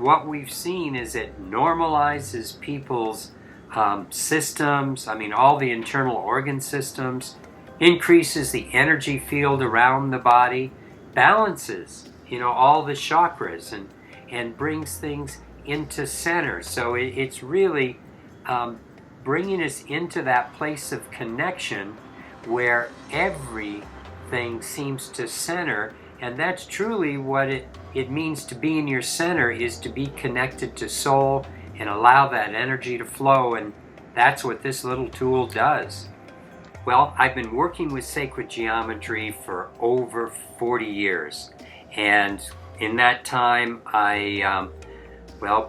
what we've seen is it normalizes people's systems, all the internal organ systems, increases the energy field around the body, balances, all the chakras, and brings things into center. So it's really bringing us into that place of connection where everything seems to center. And that's truly what it means to be in your center, is to be connected to soul and allow that energy to flow. And that's what this little tool does. Well, I've been working with sacred geometry for over 40 years. And in that time, I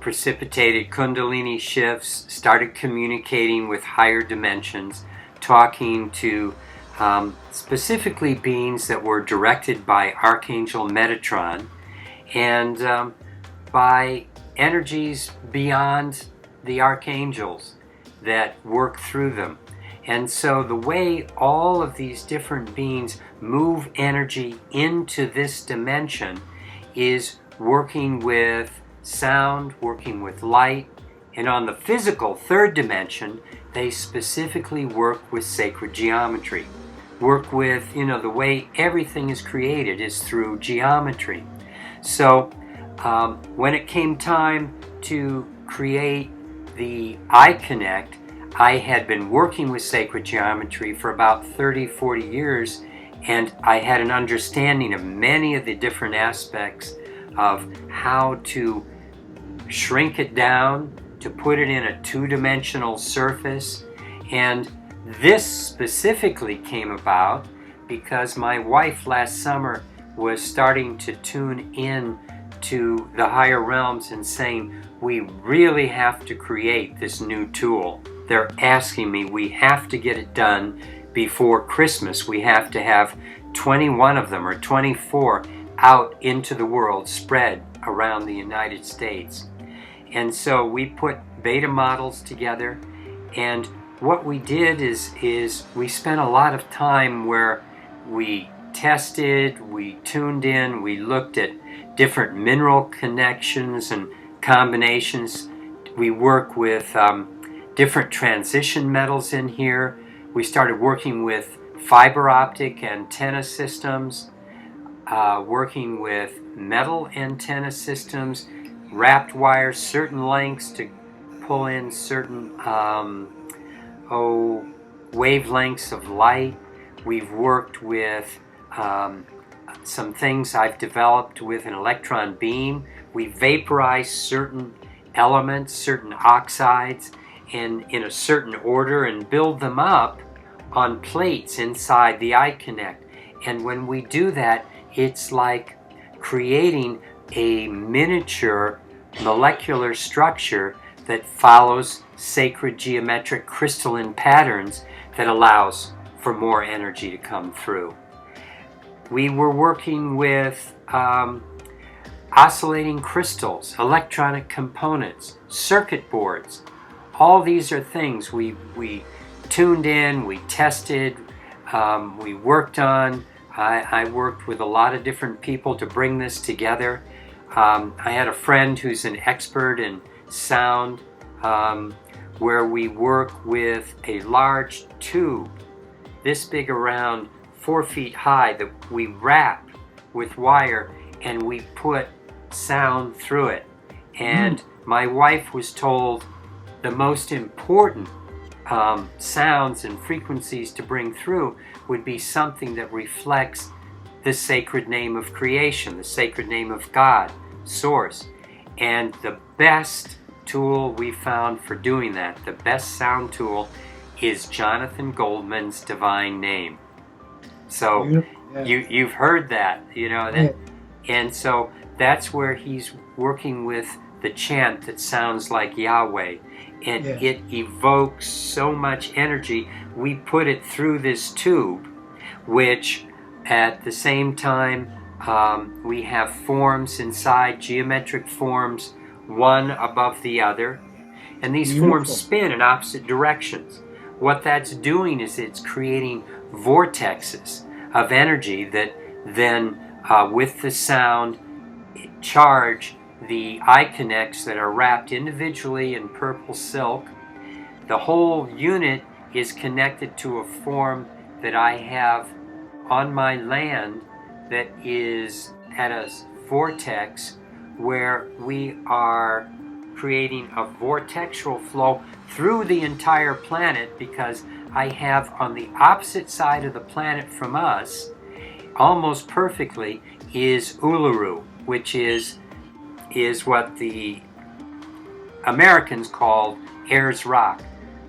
precipitated Kundalini shifts, started communicating with higher dimensions, talking to specifically beings that were directed by Archangel Metatron, and by energies beyond the archangels that work through them. And so the way all of these different beings move energy into this dimension is working with sound, working with light, and on the physical third dimension, they specifically work with sacred geometry. Work with, the way everything is created is through geometry. So when it came time to create the I.Connect, I had been working with sacred geometry for about 30-40 years, and I had an understanding of many of the different aspects of how to shrink it down, to put it in a two-dimensional surface. And this specifically came about because my wife last summer was starting to tune in to the higher realms and saying, we really have to create this new tool. They're asking me, we have to get it done before Christmas. We have to have 21 of them or 24 out into the world, spread around the United States. And so we put beta models together, and what we did is we spent a lot of time where we tested, we tuned in, we looked at different mineral connections and combinations. We work with different transition metals in here. We started working with fiber optic antenna systems, working with metal antenna systems, wrapped wires, certain lengths to pull in certain wavelengths of light. We've worked with some things I've developed with an electron beam. We vaporize certain elements, certain oxides, in a certain order and build them up on plates inside the I.Connect. And when we do that, it's like creating a miniature molecular structure that follows sacred geometric crystalline patterns that allows for more energy to come through. We were working with oscillating crystals, electronic components, circuit boards. All these are things we tuned in, we tested, we worked on. I worked with a lot of different people to bring this together. I had a friend who's an expert in sound, where we work with a large tube this big, around 4 feet high, that we wrap with wire and we put sound through it. And my wife was told the most important sounds and frequencies to bring through would be something that reflects the sacred name of creation, the sacred name of God, Source. And the best tool we found for doing that, the best sound tool, is Jonathan Goldman's Divine Name. So you've heard that, and so that's where he's working with the chant that sounds like Yahweh, and it evokes so much energy. We put it through this tube, which at the same time we have forms inside, geometric forms, one above the other, and these forms spin in opposite directions. What that's doing is it's creating vortexes of energy that then, with the sound charge, the I.Connects that are wrapped individually in purple silk. The whole unit is connected to a form that I have on my land that is at a vortex where we are creating a vortexual flow through the entire planet, because I have on the opposite side of the planet from us, almost perfectly, is Uluru, which is what the Americans call Ayers Rock,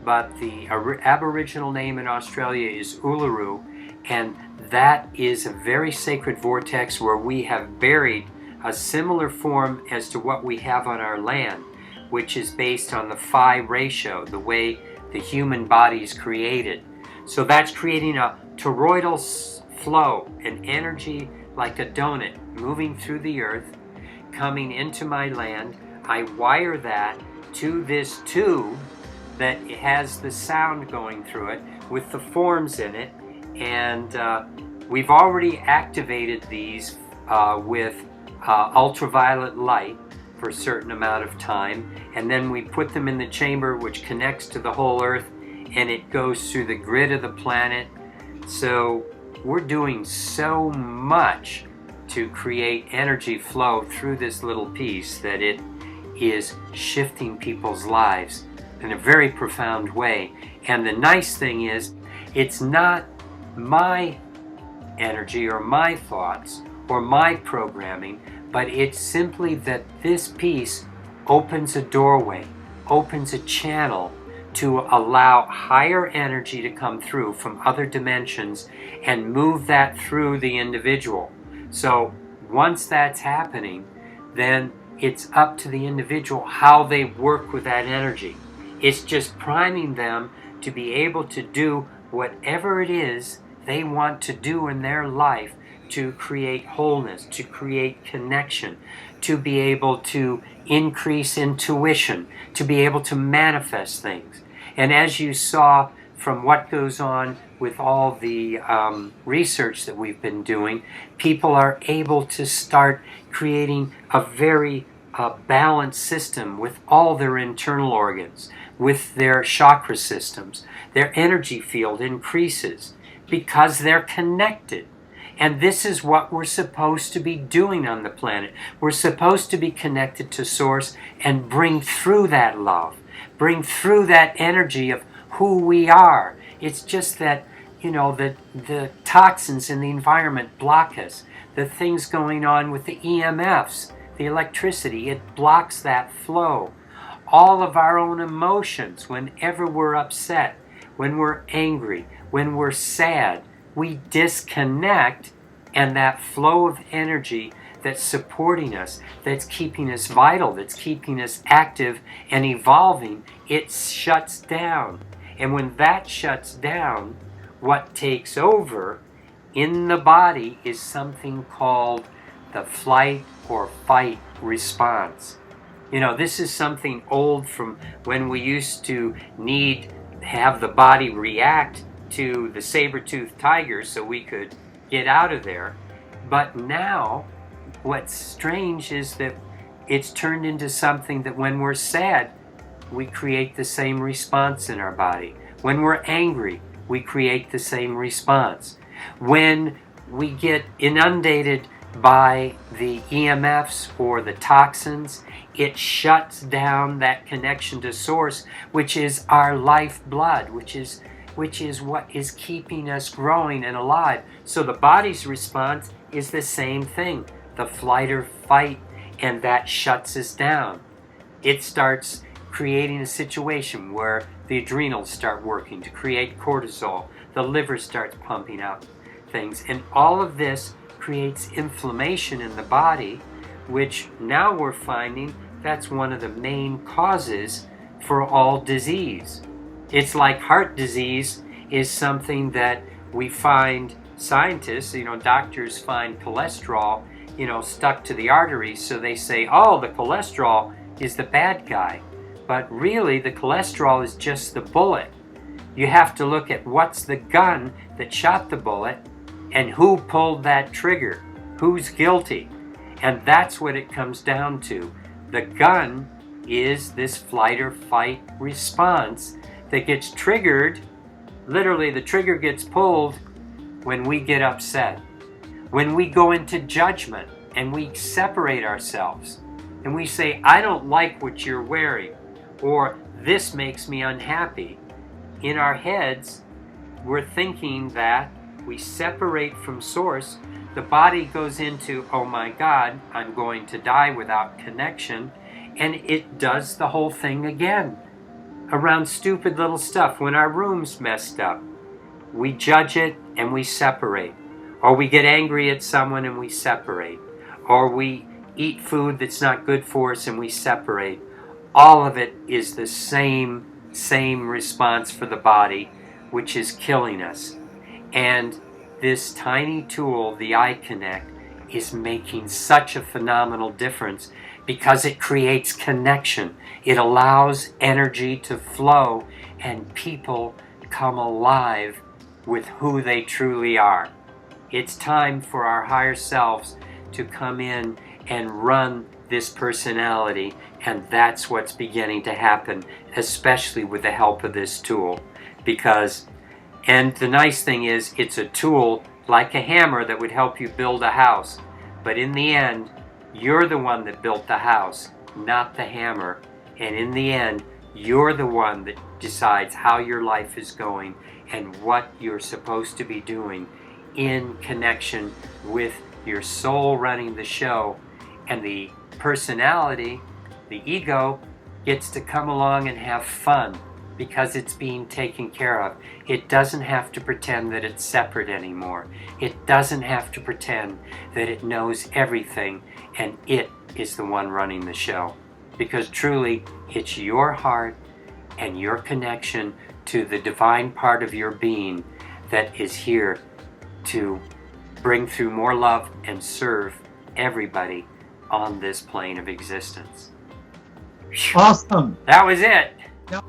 but the Aboriginal name in Australia is Uluru, and that is a very sacred vortex where we have buried a similar form as to what we have on our land, which is based on the phi ratio, the way the human body is created. So that's creating a toroidal flow, an energy like a donut moving through the earth, coming into my land. I wire that to this tube that has the sound going through it with the forms in it, and we've already activated these with ultraviolet light for a certain amount of time, and then we put them in the chamber which connects to the whole earth, and it goes through the grid of the planet. So we're doing so much to create energy flow through this little piece that it is shifting people's lives in a very profound way. And the nice thing is, it's not my energy or my thoughts or my programming, but it's simply that this piece opens a doorway, opens a channel to allow higher energy to come through from other dimensions and move that through the individual. So once that's happening, then it's up to the individual how they work with that energy. It's just priming them to be able to do whatever it is they want to do in their life, to create wholeness, to create connection, to be able to increase intuition, to be able to manifest things. And as you saw from what goes on with all the research that we've been doing, people are able to start creating a very balanced system with all their internal organs, with their chakra systems. Their energy field increases because they're connected. And this is what we're supposed to be doing on the planet. We're supposed to be connected to Source and bring through that love, bring through that energy of who we are. It's just that, the toxins in the environment block us. The things going on with the EMFs, the electricity, it blocks that flow. All of our own emotions, whenever we're upset, when we're angry, when we're sad, we disconnect, and that flow of energy that's supporting us, that's keeping us vital, that's keeping us active and evolving, it shuts down. And when that shuts down, what takes over in the body is something called the flight or fight response. This is something old from when we used to have the body react to the saber-toothed tiger so we could get out of there. But now, what's strange is that it's turned into something that when we're sad, we create the same response in our body. When we're angry, we create the same response. When we get inundated by the EMFs or the toxins, it shuts down that connection to Source, which is our lifeblood, which is what is keeping us growing and alive. So the body's response is the same thing, the flight or fight, and that shuts us down. It starts creating a situation where the adrenals start working to create cortisol, the liver starts pumping out things, and all of this creates inflammation in the body, which now we're finding that's one of the main causes for all disease. It's like heart disease is something that we find scientists, doctors find cholesterol, stuck to the arteries, so they say, oh, the cholesterol is the bad guy. But really, the cholesterol is just the bullet. You have to look at what's the gun that shot the bullet and who pulled that trigger, who's guilty. And that's what it comes down to. The gun is this flight or fight response that gets triggered. Literally, the trigger gets pulled when we get upset, when we go into judgment and we separate ourselves and we say, I don't like what you're wearing, or this makes me unhappy. In our heads, we're thinking that we separate from source. The body goes into, oh my God, I'm going to die without connection. And it does the whole thing again around stupid little stuff. When our room's messed up, we judge it and we separate. Or we get angry at someone and we separate. Or we eat food that's not good for us and we separate. All of it is the same response for the body, which is killing us. And this tiny tool, the I.Connect, is making such a phenomenal difference because it creates connection. It allows energy to flow and people come alive with who they truly are. It's time for our higher selves to come in and run this personality, and that's what's beginning to happen, especially with the help of this tool. And the nice thing is, it's a tool like a hammer that would help you build a house. But in the end, you're the one that built the house, not the hammer. And in the end, you're the one that decides how your life is going and what you're supposed to be doing in connection with your soul running the show. And the personality, the ego, gets to come along and have fun because it's being taken care of. It doesn't have to pretend that it's separate anymore. It doesn't have to pretend that it knows everything and it is the one running the show. Because truly, it's your heart and your connection to the divine part of your being that is here to bring through more love and serve everybody on this plane of existence. Awesome. That was it. Yep.